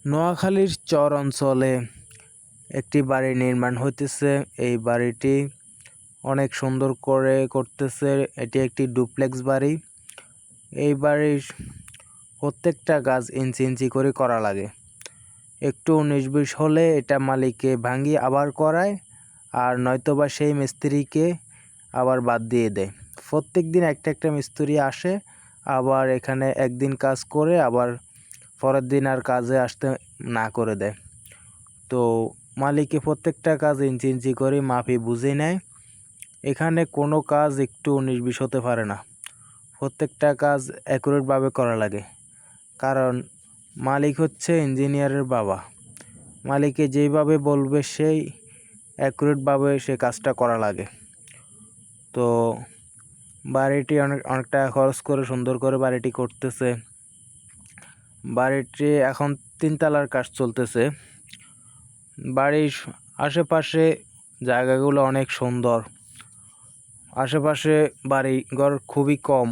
নোয়াখালীর চর অঞ্চলে একটি বাড়ি নির্মাণ হইতেছে। এই বাড়িটি অনেক সুন্দর করে করতেছে। এটি একটি ডুপ্লেক্স বাড়ি। এই বাড়ির প্রত্যেকটা কাজ ইঞ্চি ইঞ্চি করে করা লাগে। একটু 19-20 হলে এটা মালিককে ভাঙিয়ে আবার করায়, আর নয়তোবা সেই মিস্ত্রিকে আবার বাদ দিয়ে দেয়। প্রত্যেক দিন একটা একটা মিস্ত্রি আসে, আবার এখানে একদিন কাজ করে আবার পরের দিন আর কাজে আসতে না করে দেয়। তো মালিকে প্রত্যেকটা কাজ ইঞ্চি ইঞ্চি করে মাপি বুঝে নেয়। এখানে কোনো কাজ একটু 19-20 হতে পারে না। প্রত্যেকটা কাজ অ্যাকুরেটভাবে করা লাগে, কারণ মালিক হচ্ছে ইঞ্জিনিয়ারের বাবা। মালিকে যেইভাবে বলবে সেই অ্যাকুরেটভাবে সে কাজটা করা লাগে। তো বাড়িটি অনেক টাকা খরচ করে সুন্দর করে বাড়িটি করতেছে। বাড়িটি এখন 3 তলার কাজ চলতেছে। বাড়ির আশেপাশে জায়গাগুলো অনেক সুন্দর। আশেপাশে বাড়িঘর খুবই কম।